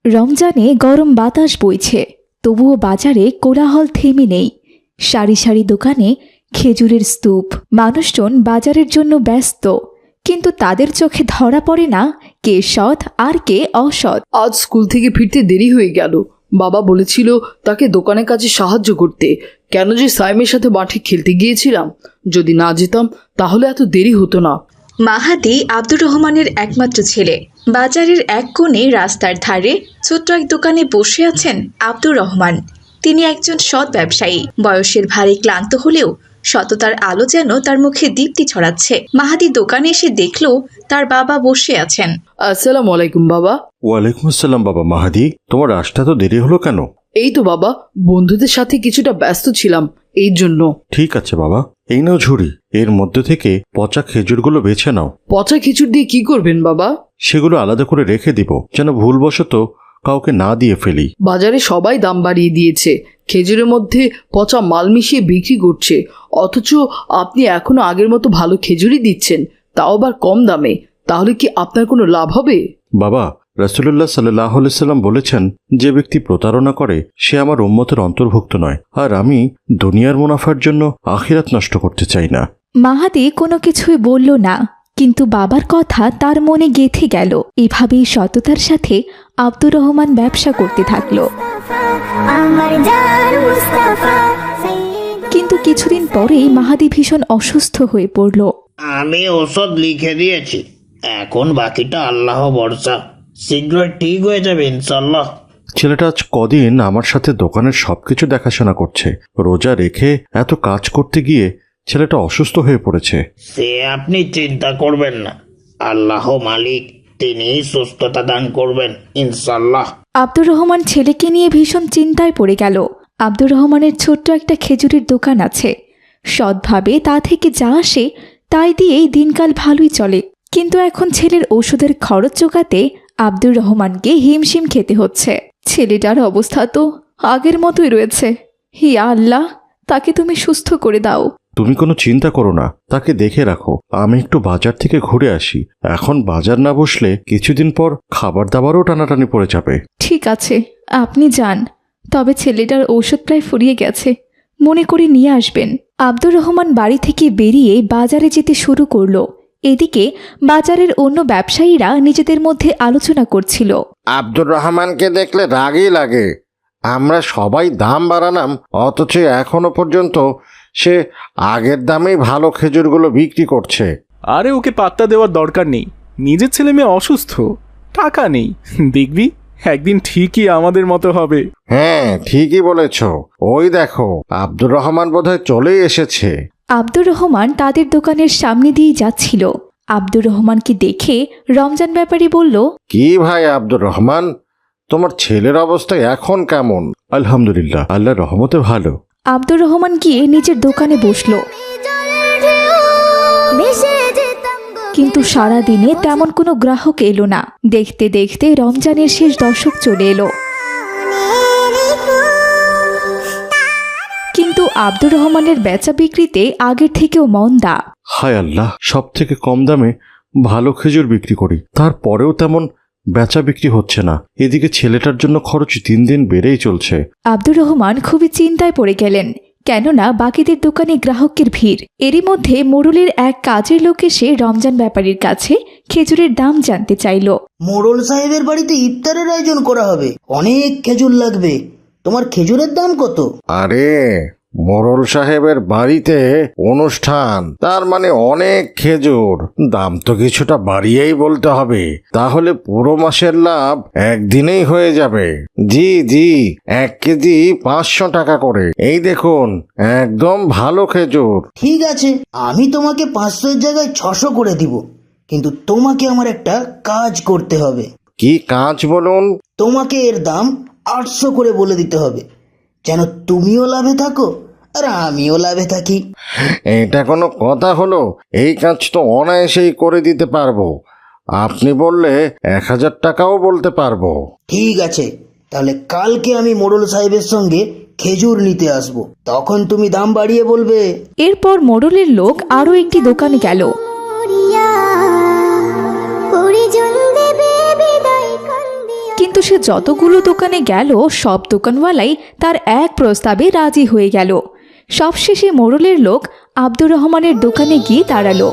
রমজানে গরম বাতাস বইছে, তবুও বাজারে কোলাহল থেমে নেই। সারি সারি দোকানে খেজুরের স্তূপ। মানুষজন বাজারের জন্য ব্যস্ত, কিন্তু তাদের চোখে ধরা পড়ে না কে সৎ আর কে অসৎ। আজ স্কুল থেকে ফিরতে দেরি হয়ে গেল। বাবা বলেছিল তাকে দোকানের কাজে সাহায্য করতে। কেন যে সাইমের সাথে মাঠে খেলতে গিয়েছিলাম, যদি না যেতাম তাহলে এত দেরি হতো না। মাহাদি আব্দুর রহমানের একমাত্র ছেলে। বাজারের এক কোণে রাস্তার ধারে ছোট্ট এক দোকানে বসে আছেন আব্দুর রহমান। তিনি একজন সৎ ব্যবসায়ী। বয়সের ভারে ক্লান্ত হলেও সততার আলো যেন তার মুখে দীপ্তি ছড়াচ্ছে। মাহাদি দোকানে এসে দেখল তার বাবা বসে আছেন। আসসালামু আলাইকুম বাবা। ওয়ালাইকুম আসসালাম বাবা মাহাদি, তোমার আসতে তো দেরি হলো কেন? এই তো বাবা, বন্ধুদের সাথে কিছুটা ব্যস্ত ছিলাম, এই জন্য। ঠিক আছে বাবা, এই নাও ঝুড়ি, এর মধ্যে থেকে পচা খেজুরগুলো বেছে নাও। পচা খিচুড় দিয়ে কি করবেন বাবা? সেগুলো আলাদা করে রেখে দিব, যেন ভুলবশত কাউকে না দিয়ে ফেলি। বাজারে সবাই দাম বাড়িয়ে দিয়েছে, খেজুরের মধ্যে পচা মাল মিশিয়ে বিক্রি করছে, অথচ আপনি এখনো আগের মতো ভালো খেজুরই দিচ্ছেন, তাও আবার কম দামে। তাহলে কি আপনার কোনো লাভ হবে? বাবা, রাসূলুল্লাহ সাল্লাল্লাহু আলাইহি সাল্লাম বলেছেন, যে ব্যক্তি প্রতারণা করে সে আমার উম্মতের অন্তর্ভুক্ত নয়, আর আমি দুনিয়ার মুনাফার জন্য আখিরাত নষ্ট করতে চাই না। মাহাদি কোনো কিছুই বলল না, কিন্তু বাবার কথা তার মনে গেঁথে গেল। এভাবেই সততার সাথে আব্দুর রহমান ব্যবসা করতে থাকল। কিন্তু কিছুদিন পরেই মাহাদি ভীষণ অসুস্থ হয়ে পড়ল। আমি ওষুধ লিখে দিয়েছি, এখন বাকিটা আল্লাহ ভরসা। শীঘ্রই ঠিক হয়ে যাবে ইনশাল্লাহ। ছেলেটা আজ কদিন আমার সাথে দোকানের সবকিছু দেখাশোনা করছে। রোজা রেখে এত কাজ করতে গিয়ে ছেলেটা অসুস্থ হয়ে পড়েছে। সে আপনি চিন্তা করবেন না, আল্লাহ মালিক, তিনিই সুস্থতা দান করবেন ইনশাল্লাহ। আব্দুর রহমান ছেলেকে নিয়ে ভীষণ চিন্তায় পড়ে গেল। আব্দুর রহমানের ছোট্ট একটা খেজুরের দোকান আছে। সৎভাবে তা থেকে যা আসে তাই দিয়েই দিনকাল ভালোই চলে, কিন্তু এখন ছেলের ওষুধের খরচ জোগাতে আব্দুর রহমানকে হিমশিম খেতে হচ্ছে। ছেলেটার অবস্থা তো আগের মতোই রয়েছে। হে আল্লাহ, তাকে তুমি সুস্থ করে দাও। তুমি কোনো চিন্তা করো না, তাকে দেখে রাখো। আমি একটু বাজার থেকে ঘুরে আসি। এখন বাজার না বসলে কিছুদিন পর খাবার দাবারও টানাটানি পড়ে যাবে। ঠিক আছে, আপনি যান, তবে ছেলেটার ঔষধ প্রায় ফুরিয়ে গেছে, মনে করে নিয়ে আসবেন। আব্দুর রহমান বাড়ি থেকে বেরিয়ে বাজারে যেতে শুরু করলো। এদিকে বাজারের অন্য ব্যবসায়ীরা নিজেদের মধ্যে আলোচনা করছিল। আব্দুর রহমানকে দেখলে রাগই লাগে। আমরা সবাই দাম বাড়ালাম, অথচ এখনো পর্যন্ত সে আগের দামেই ভালো খেজুরগুলো বিক্রি করছে। আরে ওকে পাত্তা দেওয়ার দরকার নেই, নিজের ছেলে মেয়ে অসুস্থ, টাকা নেই, দেখবি একদিন ঠিকই আমাদের মতো হবে। হ্যাঁ, ঠিকই বলেছ। ওই দেখো, আব্দুর রহমান বোধহয় চলেই এসেছে। আব্দুর রহমান তাদের দোকানের সামনে দিয়ে যাচ্ছিল। আব্দুর রহমানকে দেখে রমজান ব্যাপারী বলল, কি ভাই আব্দুর রহমান, তোমার ছেলের অবস্থা এখন কেমন? আলহামদুলিল্লাহ, আল্লাহর রহমতে ভালো। আব্দুর রহমান গিয়ে নিজের দোকানে বসল, কিন্তু সারা দিনে তেমন কোনো গ্রাহক এলো না। দেখতে দেখতে রমজানের শেষ দশক চলে এলো, কিন্তু আব্দুর রহমানের বেচা বিক্রিতে আগের থেকেও মন্দা। হায় আল্লাহ, সব থেকে কম দামে ভালো খেজুর বিক্রি করি, তারপরেও তেমন বেচা বিক্রি হচ্ছে না। এদিকে ছেলেটার জন্য খরচ দিন দিন বেড়েই চলছে। আব্দুর রহমান খুবই চিন্তায় পড়ে গেলেন, কেননা বাকিদের দোকানে গ্রাহকের ভিড়। এরই মধ্যে মোড়লের এক কাজের লোক এসে রমজান ব্যাপারীর কাছে খেজুরের দাম জানতে চাইল। মোড়ল সাহেবের বাড়িতে ইফতারের আয়োজন করা হবে, অনেক খেজুর লাগবে। তোমার খেজুরের দাম কত? আরে, মোড়ল সাহেবের বাড়িতে অনুষ্ঠান, তার মানে অনেক খেজুর, দাম তো কিছুটা বাড়িয়েই বলতে হবে, তাহলে পুরো মাসের লাভ একদিনেই হয়ে যাবে। জি জি, 1 কেজি 500 টাকা করে। এই দেখুন, একদম ভালো খেজুর। ঠিক আছে, আমি তোমাকে 500-এর জায়গায় 600 করে দিব, কিন্তু তোমাকে আমার একটা কাজ করতে হবে। কি কাজ বলুন? তোমাকে এর দাম 800 করে বলে দিতে হবে, যেন তুমিও লাভে থাকো আর আমিও লাভে থাকি। এটা কোনো কথা হলো? এই কাজ তো অনায়াসেই করে দিতে পারবো। আপনি বললে 1000 টাকাও বলতে পারবো। ঠিক আছে, তাহলে কালকে আমি মোড়ল সাহেবের সঙ্গে খেজুর নিতে আসব, তখন তুমি দাম বাড়িয়ে বলবে। এরপর মোড়লের লোক আরও একটি দোকানে গেল। কিন্তু সে যতগুলো দোকানে গেল সব দোকানওয়ালাই তার এক প্রস্তাবে রাজি হয়ে গেল। সবশেষে মোড়লের লোক আব্দুর রহমানের দোকানে গিয়ে দাঁড়ালো।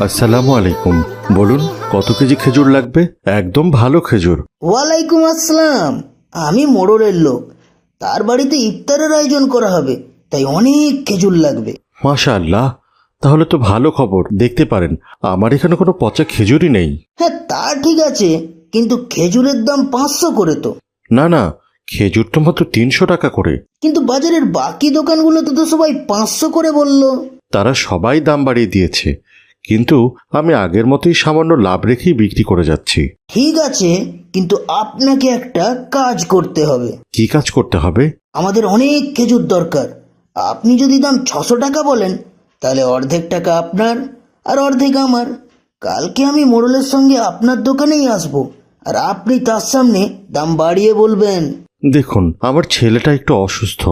আসসালামু আলাইকুম, বলুন কত কেজি খেজুর লাগবে? একদম ভালো খেজুর। ওয়ালাইকুম আসসালাম। আমি মোড়লের লোক, তার বাড়িতে ইফতারের আয়োজন করা হবে, তাই অনেক খেজুর লাগবে। মাশাআল্লাহ, তাহলে তো ভালো খবর। দেখতে পারেন আমার এখানে কোনো পচা খেজুরই নেই। হ্যাঁ তা ঠিক আছে, কিন্তু খেজুরের দাম 500 করে তো। না না, খেজুর তো মাত্র 300 টাকা করে। কিন্তু বাজারের বাকি দোকানগুলোতে তো সবাই 500 করে বললো। তারা সবাই দাম বাড়িয়ে দিয়েছে, কিন্তু আমি আগের মতোই সামান্য লাভ রেখেই বিক্রি করে যাচ্ছি। ঠিক আছে, কিন্তু আপনাকে একটা কাজ করতে হবে। কি কাজ করতে হবে? আমাদের অনেক খেজুর দরকার। আপনি যদি দাম 600 টাকা বলেন, তাহলে অর্ধেক টাকা আপনার আর অর্ধেক আমার। কালকে আমি মোড়লের সঙ্গে আপনার দোকানেই আসবো, আর আপনি তার সামনে দাম বাড়িয়ে বলবেন। দেখুন, আমার ছেলেটা একটু অসুস্থ,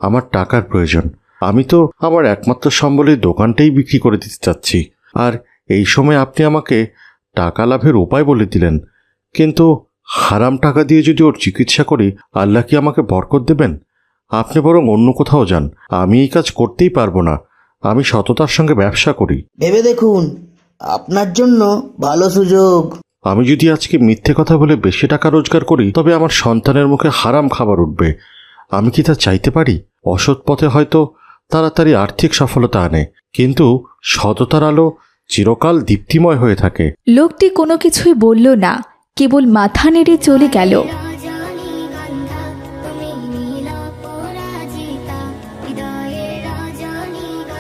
আমার টাকার প্রয়োজন। আমি তো আমার একমাত্র সম্বলের দোকানটাই বিক্রি করে দিতে চাচ্ছি, আর এই সময় আপনি আমাকে টাকা লাভের উপায় বলে দিলেন। কিন্তু হারাম টাকা দিয়ে যদি ওর চিকিৎসা করি, আল্লাহ কি আমাকে বরকত দেবেন? আপনি বরং অন্য কোথাও যান, আমি এই কাজ করতেই পারবো না। আমি সততার সঙ্গে ব্যবসা করি। ভেবে দেখুন, আপনার জন্য ভালো সুযোগ। আমি যদি আজকে মিথ্যে কথা বলে বেশি টাকা রোজগার করি, তবে আমার সন্তানের মুখে হারাম খাবার উঠবে। আমি কি তা চাইতে পারি? অসৎ পথে হয়তো তাড়াতাড়ি আর্থিক সফলতা আনে, কিন্তু সততার আলো চিরকাল দীপ্তিময় হয়ে থাকে। লোকটি কোনো কিছুই বলল না, কেবল মাথা নেড়ে চলে গেল।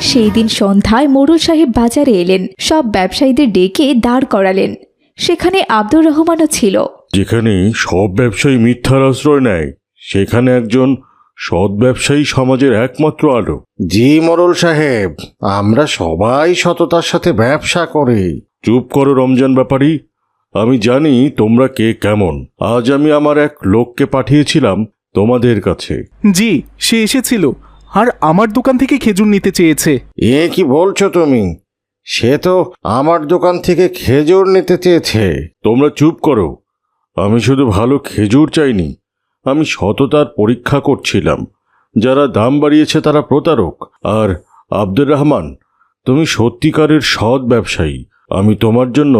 সেই দিন সন্ধ্যায় মোড়ল সাহেব বাজারে এলেন, সব ব্যবসায়ীদের ডেকে দাঁড় করালেন। সেখানে আব্দুর রহমানও ছিল। যেখানে সব ব্যবসায়ী মিথ্যার আশ্রয় নেয়, সেখানে একজন সৎ ব্যবসায়ী সমাজের একমাত্র আলো। জি মোড়ল সাহেব, আমরা সবাই সততার সাথে ব্যবসা করি। চুপ করো রমজান ব্যাপারী, আমি জানি তোমরা কে কেমন। আজ আমি আমার এক লোককে পাঠিয়েছিলাম তোমাদের কাছে। জি, সে এসেছিল আর আমার দোকান থেকে খেজুর নিতে চেয়েছে। এ কি বলছো তুমি? সে তো আমার দোকান থেকে খেজুর নিতে চেয়েছে। তোমরা চুপ করো, আমি শুধু ভালো খেজুর চাইনি, আমি সততার পরীক্ষা করছিলাম। যারা দাম বাড়িয়েছে তারা প্রতারক। আর আব্দুর রহমান, তুমি সত্যিকারের সৎ ব্যবসায়ী। আমি তোমার জন্য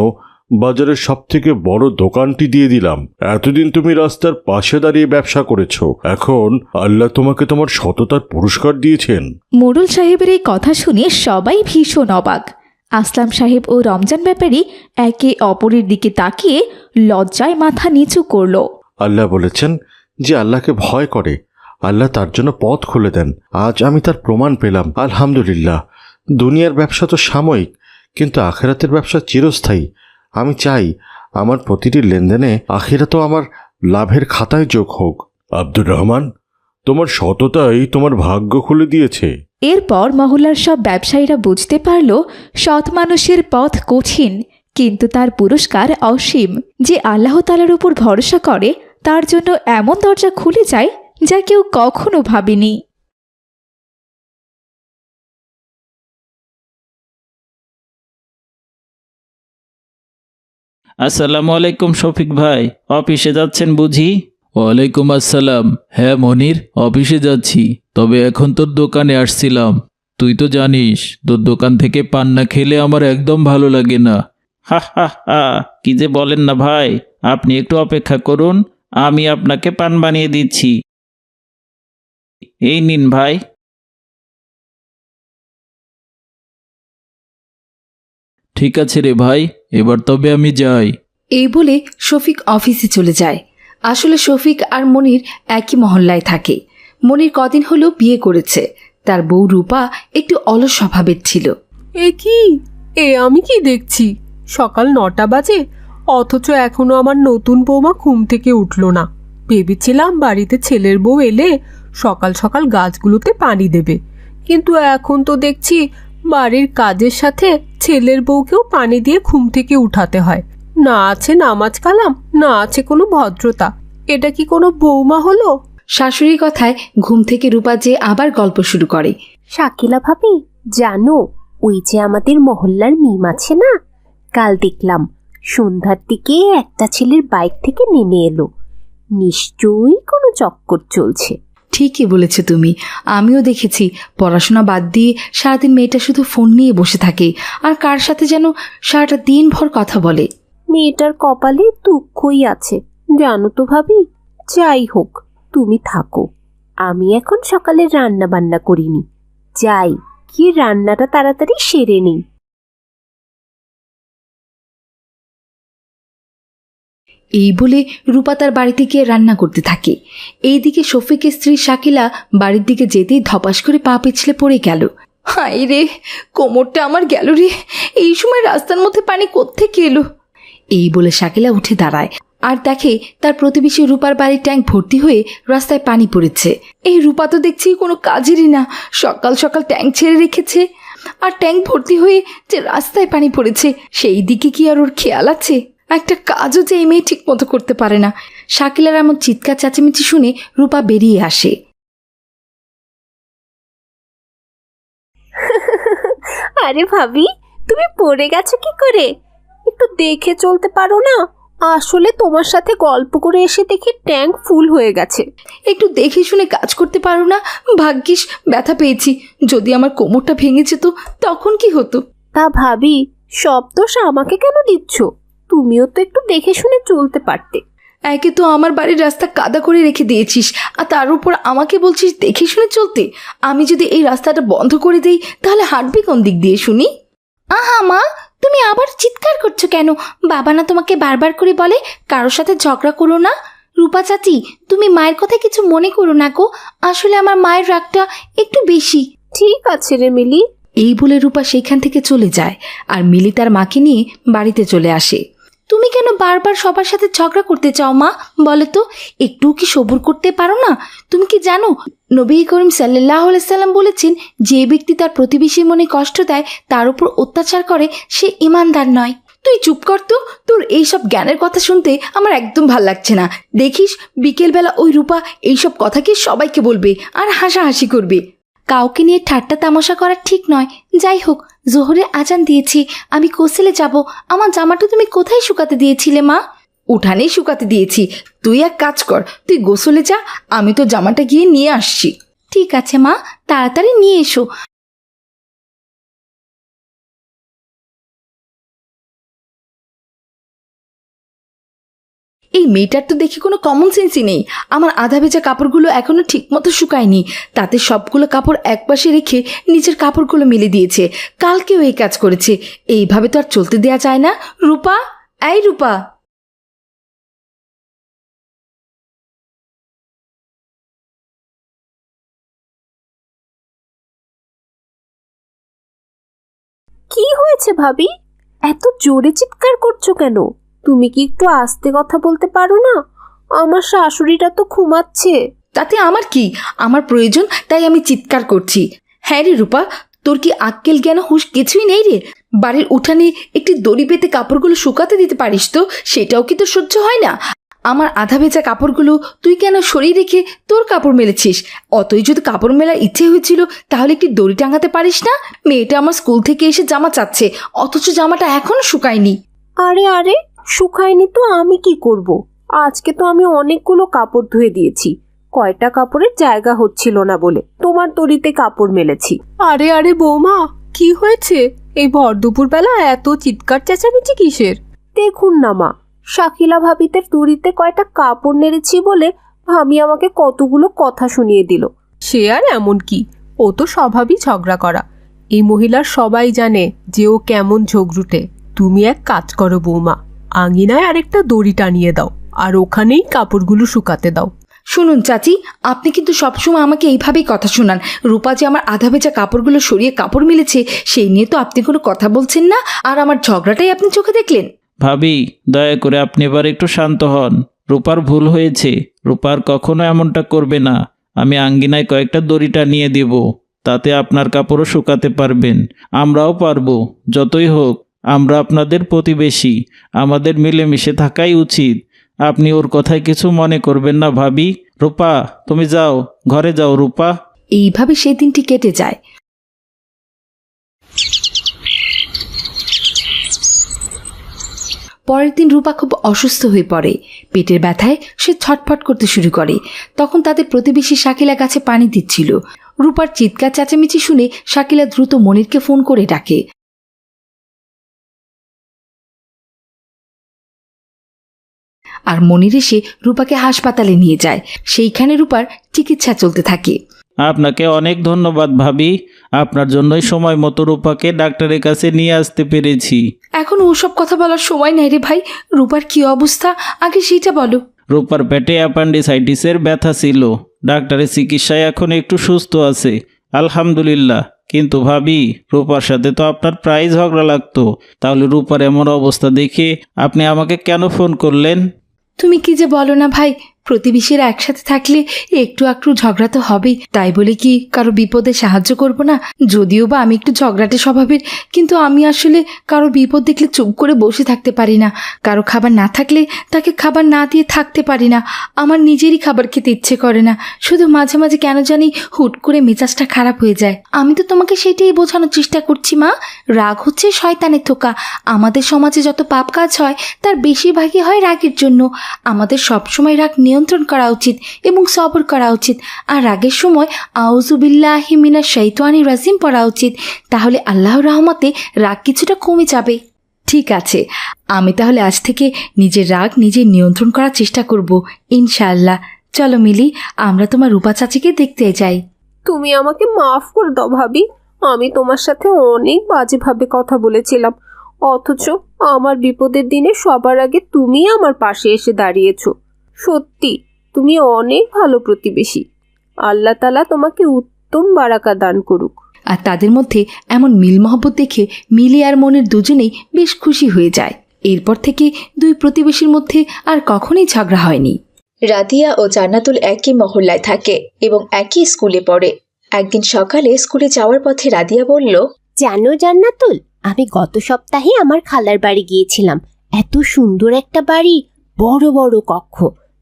বাজারের সবথেকে বড় দোকানটি দিয়ে দিলাম। এতদিন তুমি রাস্তার পাশে দাঁড়িয়ে ব্যবসা করেছো, এখন আল্লাহ তোমাকে তোমার সততার পুরস্কার দিয়েছেন। মোড়ল সাহেবের এই কথা শুনে সবাই ভীষণ অবাক। আসলাম সাহেব ও রমজান ব্যাপারী একে অপরের দিকে তাকিয়ে লজ্জায় মাথা নিচু করল। আল্লাহ বলেছেন, যে আল্লাহকে ভয় করে আল্লাহ তার জন্য পথ খুলে দেন। আজ আমি তার প্রমাণ পেলাম, আলহামদুলিল্লাহ। দুনিয়ার ব্যবসা তো সাময়িক, কিন্তু আখিরাতের ব্যবসা চিরস্থায়ী। আমি চাই আমার প্রতিটি লেনদেনে আখিরাতও আমার লাভের খাতায় যোগ হোক। আব্দুর রহমান, তোমার সততাই তোমার ভাগ্য খুলে দিয়েছে। এরপর মহল্লার সব ব্যবসায়ীরা বুঝতে পারল সৎ মানুষের পথ কঠিন, কিন্তু তার পুরস্কার অসীম। যে আল্লাহ তাআলার উপর ভরসা করে তার জন্য এমন দরজা খুলে যায় যা কেউ কখনো ভাবেনি। আসসালামু আলাইকুম শফিক ভাই, অফিসে যাচ্ছেন বুঝি? ওয়ালাইকুম আসসালাম। হ্যাঁ মনির, অফিসে যাচ্ছি, তবে এখন তোর দোকানে আসছিলাম। তুই তো জানিস তোর দোকান থেকে পান না খেলে আমার একদম ভালো লাগে না। হা হা হা, কি যে বলেন না ভাই, আপনি একটু অপেক্ষা করুন, আমি আপনাকে পান বানিয়ে দিচ্ছি। এই নিন ভাই। ঠিক আছে রে ভাই, এবার তবে আমি যাই। এই বলে শফিক অফিসে চলে যায়। আসলে শফিক আর মনির একই মহল্লায় থাকে। মনির কদিন হলো বিয়ে করেছে। তার বউ রূপা একটু অলস স্বভাবের ছিল। আমি কি দেখছি, সকাল 9টা বাজে, অথচ এখনো আমার নতুন বৌমা ঘুম থেকে উঠল না। ভেবেছিলাম বাড়িতে ছেলের বউ এলে সকাল সকাল গাছগুলোতে পানি দেবে, কিন্তু এখন তো দেখছি বাড়ির কাজের সাথে ছেলের বউকেও পানি দিয়ে ঘুম থেকে উঠাতে হয়। না আছে নামাজ কালাম, না আছে কোনো ভদ্রতা। এটা কি কোনো বৌমা হলো? শাশুড়ির কথায় ঘুম থেকে রূপা যে আবার গল্প শুরু করে। শাকিলা ভাবি, জানো ওই যে আমাদের মহল্লার মিম আছে না, কাল দেখলাম সন্ধ্যার দিকে একটা ছেলের বাইক থেকে নেমে এলো। নিশ্চয়ই কোনো চক্কর চলছে। ঠিকই বলেছো তুমি, আমিও দেখেছি পড়াশোনা বাদ দিয়ে সারাদিন মেয়েটা শুধু ফোন নিয়ে বসে থাকে আর কার সাথে যেন সারাটা দিনভর কথা বলে। মেয়েটার কপালে দুঃখই আছে জানো তো ভাবি। যাই হোক, তুমি থাকো, আমি এখন সকালে রান্না বান্না করিনি, যাই কি রান্নাটা তাড়াতাড়ি সেরে নিই। এই বলে রূপা তার বাড়িতে গিয়ে রান্না করতে থাকে। এইদিকে শফিকের স্ত্রী শাকিলা বাড়ির দিকে যেতেই ধপাস করে পা পিছলে পড়ে গেল। হায় রে, কোমরটা আমার গেল রে, এই সময় রাস্তার মধ্যে পানি কোত্থেকে এলো। এই বলে শাকিলা উঠে দাঁড়ায় আর দেখে তার প্রতিবেশী রূপার বাড়ির ট্যাঙ্ক ভর্তি হয়ে রাস্তায় পানি পড়েছে। এই রূপা তো দেখছি কোনো কাজেরই না, সকাল সকাল ট্যাঙ্ক ছেড়ে রেখেছে আর ট্যাঙ্ক ভর্তি হয়ে যে রাস্তায় পানি পড়েছে সেই দিকে কি আর ওর খেয়াল আছে? একটা কাজও যে এই মেয়ে ঠিক মতো করতে পারে না। শাকিলার এমন চিৎকার চেঁচামেচি শুনে রূপা বেরিয়ে আসে। আরে ভাবি, তুমি পড়ে গেছো কি করে? একটু দেখে চলতে পারো না? আসলে তোমার সাথে গল্প করে এসে দেখি ট্যাঙ্ক ফুল হয়ে গেছে। একটু দেখে শুনে কাজ করতে পারো না? ভাগ্যিস ব্যথা পেয়েছি, যদি আমার কোমরটা ভেঙে যেত তখন কি হতো? তা ভাবি, সব দোষ আমাকে কেন দিচ্ছ? তুমিও তো একটু দেখে শুনে চলতে পারতে। একে তো আমার বাড়ির রাস্তা কাদা করে রেখে দিয়েছিস আর তার উপর আমাকে বলছিস দেখে শুনে চলতে। আমি যদি এই রাস্তাটা বন্ধ করে দিই তাহলে হাঁটবি কোন দিক দিয়ে শুনি? আহা মা, তুমি আবার চিৎকার করছো কেন? বাবা না তোমাকে বারবার করে বলে কারোর সাথে ঝগড়া করো না? রূপা চাচি, তুমি মায়ের কথা কিছু মনে করো না গো, আসলে আমার মায়ের রাগটা একটু বেশি। ঠিক আছে রে মিলি। এই বলে রূপা সেইখান থেকে চলে যায় আর মিলি তার মাকে নিয়ে বাড়িতে চলে আসে। তুমি কেন বারবার সবার সাথে ঝগড়া করতে চাও মা, বলো তো? একটু কি সবুর করতে পারো না? তুমি কি জানো নবী করিম সাল্লাল্লাহু আলাইহি সাল্লাম বলেছেন, যে ব্যক্তি তার প্রতিবেশী মনে কষ্ট দেয়, তার উপর অত্যাচার করে, সে ঈমানদার নয়। তুই চুপ কর তো, তোর এইসব জ্ঞানের কথা শুনতে আমার একদম ভাল লাগছে না। দেখিস বিকেলবেলা ওই রূপা এইসব কথাকে সবাইকে বলবে আর হাসাহাসি করবে। কাউকে নিয়ে ঠাট্টা তামাশা করা ঠিক নয়। যাই হোক, জোহরে আজান দিয়েছি, আমি কোসেলে যাব। আমার জামাটা তুমি কোথায় শুকাতে দিয়েছিলে মা? উঠানেই শুকাতে দিয়েছি। তুই এক কাজ কর, তুই গোসলে যা, আমি তো জামাটা গিয়ে নিয়ে আসছি। ঠিক আছে মা, তাড়াতাড়ি নিয়ে এসো। এই মেয়েটার তো দেখি কোনো কমন সেন্সই নেই। আমার আধা ভেজা কাপড়গুলো এখনো ঠিক মতো শুকায়নি, তাতে সবগুলো কাপড় একপাশে রেখে নিচের কাপড়গুলো মেলে দিয়েছে। কালকেও এই কাজ করেছে। এইভাবে তো আর চলতে দেয়া যায় না। রূপা, এই রূপা। কি হয়েছে ভাবি? এত জোরে চিৎকার করছো কেন? তুমি কি একটু আস্তে কথা বলতে পারো না? আমার শাশুড়িটা তো ঘুমাচ্ছে। তাতে আমার কি? আমার প্রয়োজন তাই আমি চিৎকার করছি। হ্যাঁ রে রূপা, তোর কি আক্কেল জ্ঞান হুঁশ কিছুই নেই রে? বাড়ির উঠানে একটি দড়ি পেতে কাপড়গুলো শুকাতে দিতে পারিস তো? সেটাও কি তোর সহ্য হয় না? আমার আধা ভেজা কাপড়গুলো তুই কেন সরিয়ে রেখে তোর কাপড় মেলেছিস? অতই যদি কাপড় মেলার ইচ্ছে হয়েছিল তাহলে একটি দড়ি টাঙাতে পারিস না? মেয়েটা আমার স্কুল থেকে এসে জামা চাচ্ছে, অথচ জামাটা এখনো শুকায়নি। আরে আরে, শুকায়নি তো আমি কি করব? আজকে তো আমি অনেকগুলো কাপড় ধুয়ে দিয়েছি, কয়টা কাপড়ের জায়গা হচ্ছিল না বলে তোমার দড়িতে কাপড় মেলেছি। আরে আরে বৌমা, কি হয়েছে? এই ভর দুপুরবেলা এত চিৎকার চেঁচামেচি কিসের? দেখুন না মা, শাকিলা ভাবিদের দড়িতে কয়টা কাপড় নেড়েছি বলে ভাবি আমাকে কতগুলো কথা শুনিয়ে দিল। সে আর এমন কি, ও তো স্বভাবই ঝগড়া করা। এই মহিলার সবাই জানে যে ও কেমন ঝগড়ুটে। তুমি এক কাজ করো বৌমা, আঙিনায় আরেকটা দড়ি টানিয়ে দাও আর ওখানেই কাপড়গুলো শুকাতে দাও। শুনুন চাচি, আপনি কিন্তু সবসময় আমাকে এইভাবেই কথা শোনান। রূপা যে আমার আধা ভেজা কাপড়গুলো সরিয়ে কাপড় মেলেছে সেই নিয়ে তো আপনি কোনো কথা বলছেন না, আর আমার ঝগড়াটাই আপনি চোখে দেখলেন। ভাবি, দয়া করে আপনি এবার একটু শান্ত হন। রূপার ভুল হয়েছে, রূপার কখনো এমনটা করবে না। আমি আঙ্গিনায় কয়েকটা দড়ি টানিয়ে দেব, তাতে আপনার কাপড়ও শুকাতে পারবেন, আমরাও পারবো। যতই হোক আমরা আপনাদের প্রতিবেশী, আমাদের মিলেমিশে থাকাই উচিত। আপনি ওর কথায় কিছু মনে করবেন না ভাবি। রূপা, তুমি যাও, ঘরে যাও রূপা। এইভাবে সেই দিনটি কেটে যায়। পরের দিন রূপা খুব অসুস্থ হয়ে পড়ে। পেটের ব্যথায় সে ছটফট করতে শুরু করে। তখন তাদের প্রতিবেশী শাকিলা গাছে পানি দিচ্ছিল। রূপার চিৎকার চেঁচামেচি শুনে শাকিলা দ্রুত মনিরকে ফোন করে ডাকে। আর মনির এসে রূপাকে হাসপাতালে নিয়ে যায়। সেইখানে রূপার চিকিৎসা চলতে থাকে। আপনাকে অনেক ধন্যবাদ ভাবি, আপনার জন্যই সময় মতো রূপাকে ডাক্তারের কাছে নিয়ে আসতে পেরেছি। এখন ওসব কথা বলার সময় নাই রে ভাই। রূপার কি অবস্থা আগে সেইটা বলো। রূপার পেটে অ্যাপেন্ডিসাইটিসের ব্যথা ছিল, ডাক্তারের চিকিৎসায় এখন একটু সুস্থ আছে আলহামদুলিল্লাহ। কিন্তু ভাবি, রূপার সাথে তো আপনার প্রায় ঝগড়া লাগতো, তাহলে রূপার এমন অবস্থা দেখে আপনি আমাকে কেন ফোন করলেন? তুমি কি যে বলো না ভাই, প্রতিবেশীরা একসাথে থাকলে একটু একটু ঝগড়া তো হবেই। তাই বলে কি কারো বিপদে সাহায্য করব না? যদিও বা আমি একটু ঝগড়াটে স্বভাবের, কিন্তু আমি আসলে কারো বিপদ দেখলে চুপ করে বসে থাকতে পারি না। কারো খাবার না থাকলে তাকে খাবার না দিয়ে থাকতে পারি না। আমার নিজেরই খাবার খেতে ইচ্ছে করে না, শুধু মাঝে মাঝে কেন জানি হুট করে মেজাজটা খারাপ হয়ে যায়। আমি তো তোমাকে সেটাই বোঝানোর চেষ্টা করছি মা। রাগ হচ্ছে শয়তানের থোকা। আমাদের সমাজে যত পাপ কাজ হয় তার বেশিরভাগই হয় রাগের জন্য। আমাদের সবসময় রাগ নিয়ন্ত্রণ করা উচিত এবং সবর করা উচিত। আর রাগের সময় আউযুবিল্লাহি মিনাশ শাইতানির রাজিম পড়া উচিত। তাহলে আল্লাহর রহমতে রাগ কিছুটা কমে যাবে। ঠিক আছে, আমি তাহলে আজ থেকে নিজের রাগ নিজে নিয়ন্ত্রণ করার চেষ্টা করব ইনশাআল্লাহ। চলো মিলি, আমরা তোমার রূপা চাচিকে দেখতে যাই। তুমি আমাকে মাফ করে দাও ভাবি, আমি তোমার সাথে অনেক বাজেভাবে কথা বলেছিলাম, অথচ আমার বিপদের দিনে সবার আগে তুমি আমার পাশে এসে দাঁড়িয়েছো। সত্যি তুমি অনেক ভালো প্রতিবেশী। আল্লাহ তাআলা তোমাকে উত্তম বারাকা দান করুক। আর তাদের মধ্যে এমন মিল মহব্বত দেখে মিলি আর মনির দুজনেই বেশ খুশি হয়ে যায়। এরপর থেকে দুই প্রতিবেশীর মধ্যে আর কখনোই ঝগড়া হয়নি। রাদিয়া ও জান্নাতুল একই মহল্লায় থাকে এবং একই স্কুলে পড়ে। একদিন সকালে স্কুলে যাওয়ার পথে রাদিয়া বলল, জানো জান্নাতুল, আমি গত সপ্তাহে আমার খালার বাড়ি গিয়েছিলাম। এত সুন্দর একটা বাড়ি, বড় বড় কক্ষ,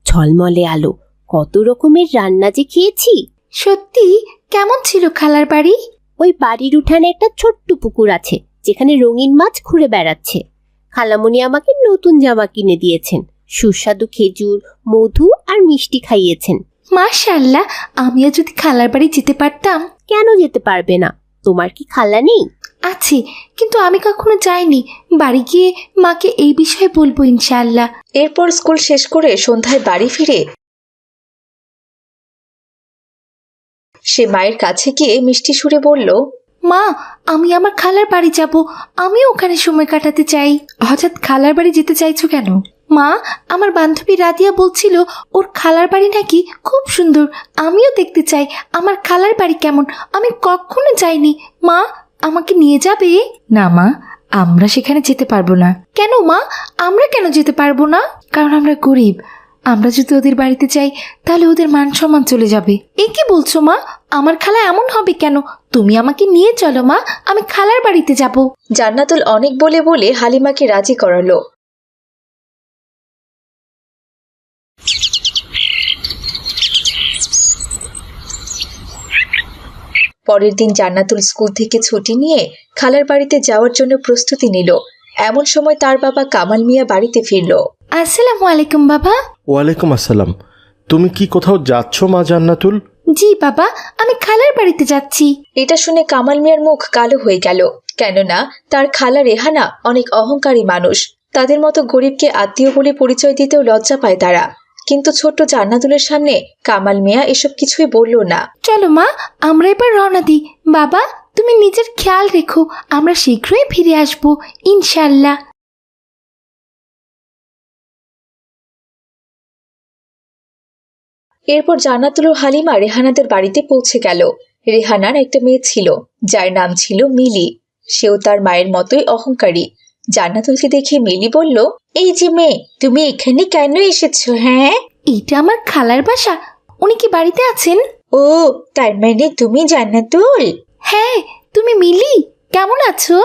ঝলমলে আলো, কত রকমের রান্না যে খেয়েছি। সত্যি? কেমন ছিল খালার বাড়ি? ওই বাড়ির উঠানে একটা ছোট্ট পুকুর আছে যেখানে রঙিন মাছ ঘুরে বেড়াচ্ছে। খালামণি আমাকে নতুন জামা কিনে দিয়েছেন, সুস্বাদু খেজুর, মধু আর মিষ্টি খাইয়েছেন। মাশাআল্লাহ, আমিও যদি খালার বাড়ি যেতে পারতাম। কেন যেতে পারবে না? তোমার কি খালা নেই? আছে, কিন্তু আমি কখনো যাইনি। বাড়ি গিয়ে মাকে এই বিষয়ে বলবো ইনশাআল্লাহ। এরপর স্কুল শেষ করে সন্ধ্যায় বাড়ি ফিরে সে মায়ের কাছে গিয়ে মিষ্টি সুরে বলল, মা, আমি আমার খালার বাড়ি যাব, আমি ওখানে সময় কাটাতে চাই। হঠাৎ খালার বাড়ি যেতে চাইছো কেন? মা, আমার বান্ধবী রাদিয়া বলছিল ওর খালার বাড়ি নাকি খুব সুন্দর। আমিও দেখতে চাই আমার খালার বাড়ি কেমন। আমি কখনো যাইনি। মা, আমাকে নিয়ে যাবে? না মা, আমরা সেখানে যেতে পারবো না। কেন মা? আমরা কেন যেতে পারবো না? কারণ আমরা গরিব। আমরা যদি ওদের বাড়িতে যাই তাহলে ওদের মান সম্মান চলে যাবে। এ কি বলছো মা? আমার খালা এমন হবে কেন? তুমি আমাকে নিয়ে চলো মা, আমি খালার বাড়িতে যাব। জান্নাতুল অনেক বলে বলে হালিমাকে রাজি করালো। পরের দিন জান্নাতুল স্কুল থেকে ছুটি নিয়ে খালার বাড়িতে যাওয়ার জন্য প্রস্তুতি নিল। এমন সময় তার বাবা কামাল মিয়া বাড়িতে ফিরল। আসসালামু আলাইকুম বাবা। ওয়ালাইকুম আসসালাম। তুমি কি কোথাও যাচ্ছ মা জান্নাতুল? জি বাবা, আমি খালার বাড়িতে যাচ্ছি। এটা শুনে কামাল মিয়ার মুখ কালো হয়ে গেল, কেননা তার খালা রেহানা অনেক অহংকারী মানুষ। তাদের মতো গরিবকে আত্মীয় বলে পরিচয় দিতেও লজ্জা পায় তারা। কিন্তু ছোট্ট জান্নাতুলের সামনে কামাল মিয়া এসব কিছুই বলল না। চলো মা, আমরা এবার রওনা দিই। বাবা, তুমি নিজের খেয়াল রেখো, আমরা শীঘ্রই ফিরে আসবো ইনশাআল্লাহ। এরপর জান্নাতুল ও হালিমা রেহানাদের বাড়িতে পৌঁছে গেল। রেহানার একটা মেয়ে ছিল যার নাম ছিল মিলি। সেও তার মায়ের মতোই অহংকারী। জান্নাতুলকে দেখে মিলি বলল, এই যে মেয়ে, তুমি এখানে কেন এসেছো? হ্যাঁ, এটা আমার খালার বাসা। উনি কি বাড়িতে আছেন? ও, তার মানে তুমি জান্নাতুল? হ্যাঁ, তুমি মিলি, কেমন আছো?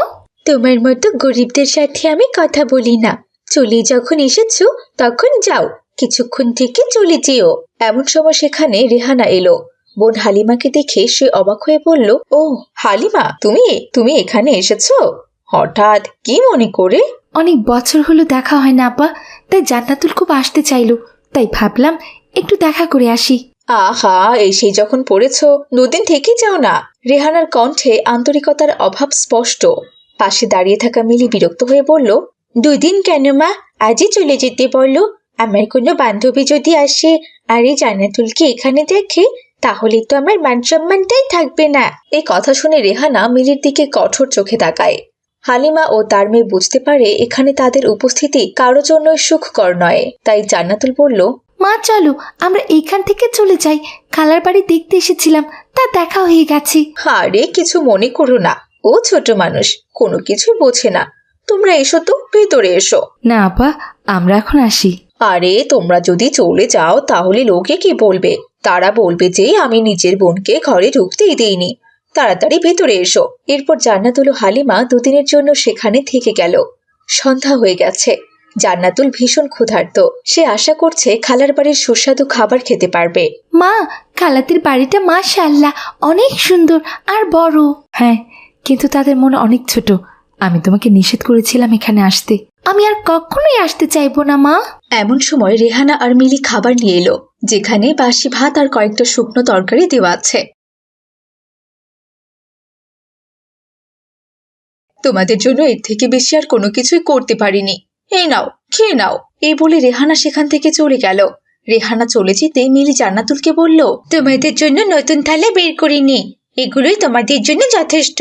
তোমার মতো গরিবদের সাথে আমি কথা বলি না। চলে যখন এসেছো তখন যাও, কিছুক্ষণ থেকে চলে যেও। এমন সময় সেখানে রেহানা এলো। বোন হালিমাকে দেখে সে অবাক হয়ে বলল, ও হালিমা, তুমি এখানে এসেছো? হঠাৎ কি মনে করে? অনেক বছর হলো দেখা হয় না আপা, তাই জান্নাতুল খুব আসতে চাইলো, তাই ভাবলাম একটু দেখা করে আসি। আহা, এসেই যখন পড়েছ, দুদিন থেকেই যাও না। রেহানার কণ্ঠে আন্তরিকতার অভাব স্পষ্ট। পাশে দাঁড়িয়ে থাকা মিলি বিরক্ত হয়ে বলল, 2 দিন কেন মা, আজই চলে যেতে বললো। আমার কোনো বান্ধবী যদি আসে আর এই জান্নাতুলকে এখানে দেখে, তাহলে তো আমার মান সম্মানটাই থাকবে না। এই কথা শুনে রেহানা মিলির দিকে কঠোর চোখে তাকায়। হালিমা ও তার মেয়ে বুঝতে পারে এখানে তাদের উপস্থিতি কারো জন্যই সুখকর নয়, তাই জান্নাতুল বলল, মা চলো আমরা এইখান থেকে চলে যাই, খালার বাড়ি দেখতে এসেছিলাম, তা দেখা হয়ে গেছে। আরে কিছু মনে করো না, ও ছোট মানুষ, কোনো কিছু বোঝে না। তোমরা এসো তো, ভেতরে এসো। না আপা, আমরা এখন আসি। আরে তোমরা যদি চলে যাও তাহলে লোকে কি বলবে? তারা বলবে যে আমি নিজের বোনকে ঘরে ঢুকতেই দিইনি। তাড়াতাড়ি ভেতরে এসো। এরপর জান্নাতুল ও হালিমা 2 দিনের জন্য সেখানে থেকে গেল। সন্ধ্যা হয়ে গেছে। জান্নাতুল ভীষণ ক্ষুধার্ত। সে আশা করছে খালার বাড়ির সুস্বাদু খাবার খেতে পারবে। মা, খালাদের বাড়িটা মাশাআল্লাহ অনেক সুন্দর আর বড়। হ্যাঁ, কিন্তু তাদের মন অনেক ছোট। আমি তোমাকে নিষেধ করেছিলাম এখানে আসতে। আমি আর কখনোই আসতে চাইবো না মা। এমন সময় রেহানা আর মিলি খাবার নিয়ে এলো, যেখানে বাসি ভাত আর কয়েকটা শুকনো তরকারি দেওয়া আছে। তোমাদের জন্য এর থেকে বেশি আর কোনো কিছুই করতে পারিনি। এই নাও, খেয়ে নাও। এই বলে রেহানা সেখান থেকে চলে গেল। রেহানা চলে যেতে মিলি জান্নাতুলকে বলল, তোমাদের জন্য নতুন থালা বের করিনি, এগুলোই তোমাদের জন্য যথেষ্ট।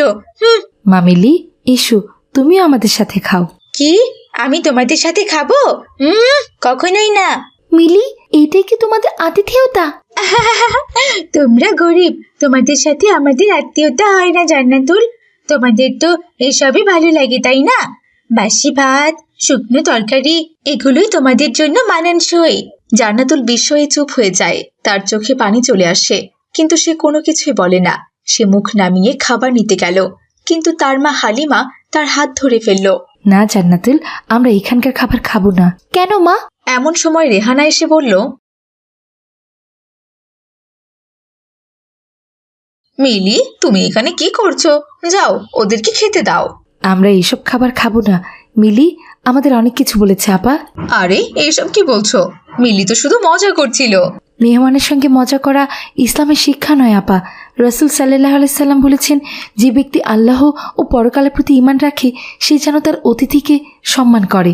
মা মিলি, এসো তুমিও আমাদের সাথে খাও। কি, আমি তোমাদের সাথে খাবো? কখনোই না। মিলি, এইটাই কি তোমাদের আতিথেয়তা? তোমরা গরিব, তোমাদের সাথে আমাদের আত্মীয়তা হয় না জান্নাতুল। তোমাদের তো এসবই ভালো লাগে, তাই না? বাসি ভাত, শুকনো তরকারি, এগুলোই তোমাদের জন্য মানানসই। জান্নাতুল বিস্ময়ে চুপ হয়ে যায়। তার চোখে পানি চলে আসে, কিন্তু সে কোনো কিছুই বলে না। সে মুখ নামিয়ে খাবার নিতে গেল, কিন্তু তার মা হালিমা তার হাত ধরে ফেলল। না জান্নাতুল, আমরা এখানকার খাবার খাবো না। কেন মা? এমন সময় রেহানা এসে বলল, মিলি, তুমি এখানে কি করছো? যাও, ওদেরকে খেতে দাও। আমরা এইসব খাবার খাবো না। মিলি আমাদের অনেক কিছু বলেছে আপা। আরে এইসব কি বলছো? মিলি তো শুধু মজা করছিল। মেহমানের সঙ্গে মজা করা ইসলামের শিক্ষা নয় আপা। রাসূল সাল্লাল্লাহু আলাইহি সাল্লাম বলেছেন, যে ব্যক্তি আল্লাহ ও পরকালের প্রতি ঈমান রাখে সে যেন তার অতিথিকে সম্মান করে।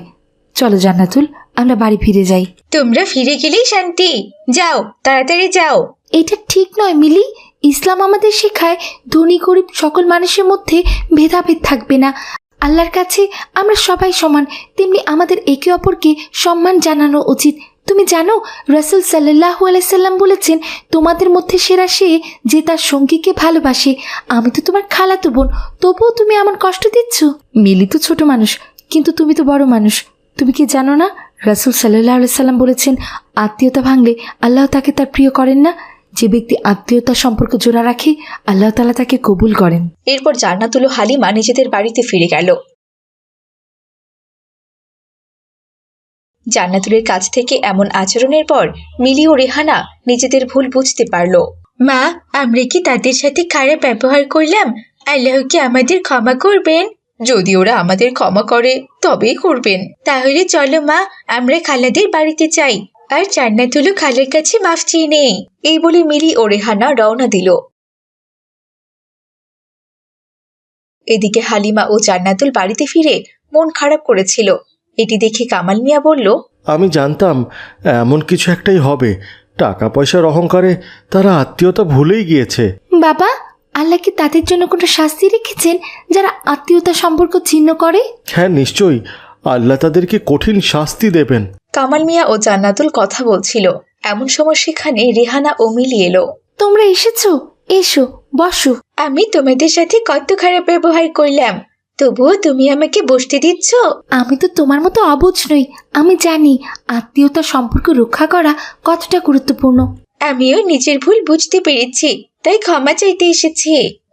চলো জান্নাতুল, আমরা বাড়ি ফিরে যাই। তোমরা ফিরে গেলেই শান্তি। যাও, তাড়াতাড়ি যাও। এটা ঠিক নয় মিলি। ইসলাম আমাদের শেখায় ধনী গরিব সকল মানুষের মধ্যে ভেদাভেদ থাকবে না। আল্লাহর কাছে আমরা সবাই সমান, তেমনি আমাদের একে অপরকে সম্মান জানানো উচিত। তুমি জানো রাসূল সাল্লাল্লাহু আলাইহি সাল্লাম বলেছেন, তোমাদের মধ্যে সেরা সে যে তার সঙ্গীকে ভালোবাসে। আমি তো তোমার খালাতো বোন, তবুও তুমি আমার কষ্ট দিচ্ছ। মিলি তো ছোট মানুষ, কিন্তু তুমি তো বড় মানুষ। তুমি কি জানো না রাসূল সাল্লাল্লাহু আলাইহি সাল্লাম বলেছেন, আত্মীয়তা ভাঙলে আল্লাহ তাকে তার প্রিয় করেন না। যে ব্যক্তি আত্মীয়তার সম্পর্ক জোড়া রাখে আল্লাহ তাআলা তাকে কবুল করেন। এরপর জান্নাতুল ও হালিমা নিজেদের বাড়িতে ফিরে গেল। জান্নাতুলের কাছ থেকে এমন আচরণের পর মিলি ও রেহানা নিজেদের ভুল বুঝতে পারল। মা, আমরা কি তাদের সাথে খারাপ ব্যবহার করলাম? আল্লাহ কি আমাদের ক্ষমা করবেন? যদি ওরা আমাদের ক্ষমা করে তবেই করবেন। তাহলে চলো মা, আমরা খালাদের বাড়িতে যাই, আর জান্নাতুল খালার কাছে মাফ চেয়ে নেই। এই বলে মিলি ও রেহানা রওনা দিল। এদিকে হালিমা ও জান্নাতুল বাড়িতে ফিরে মন খারাপ করেছিল। এটি দেখে কামাল মিয়া বলল, আমি জানতাম এমন কিছু একটাই হবে। টাকা পয়সার অহংকারে তারা আত্মীয়তা ভুলেই গিয়েছে। বাবা, আল্লাহ কি তাদের জন্য কোনো শাস্তি রেখেছেন যারা আত্মীয়তা সম্পর্ক ছিন্ন করে? হ্যাঁ নিশ্চয়ই, আল্লাহ তাদেরকে কঠিন শাস্তি দেবেন। কামাল মিয়া ও জান্নাতুল কথা বলছিল, এমন সময় সেখানে রেহানা ও মিলি এলো। তোমরা এসেছো, এসো বসো। আমি তোমাদের সাথে কত খারাপ ব্যবহার করলাম, তবুও তুমি আমাকে বসতে দিচ্ছ? আমি তো তোমার মতো অবুঝ নই। আমি জানি আত্মীয়তা সম্পর্ক রক্ষা করা কতটা গুরুত্বপূর্ণ। আমিও নিজের ভুল বুঝতে পেরেছি, তাই ক্ষমা চাইতে এসেছি।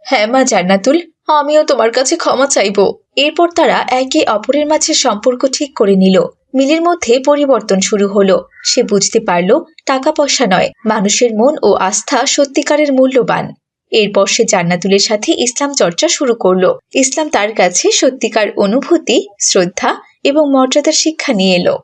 হ্যাঁ মা জান্নাতুল, আমিও তোমার কাছে ক্ষমা চাইবো। এরপর তারা একে অপরের মাঝে সম্পর্ক ঠিক করে নিল। মিলির মধ্যে পরিবর্তন শুরু হলো। সে বুঝতে পারল টাকা পয়সা নয়, মানুষের মন ও আস্থা সত্যিকারের মূল্যবান। এরপর সে জান্নাতুলের সাথে ইসলাম চর্চা শুরু করলো। ইসলাম তার কাছে সত্যিকার অনুভূতি, শ্রদ্ধা এবং মর্যাদার শিক্ষা নিয়ে এলো।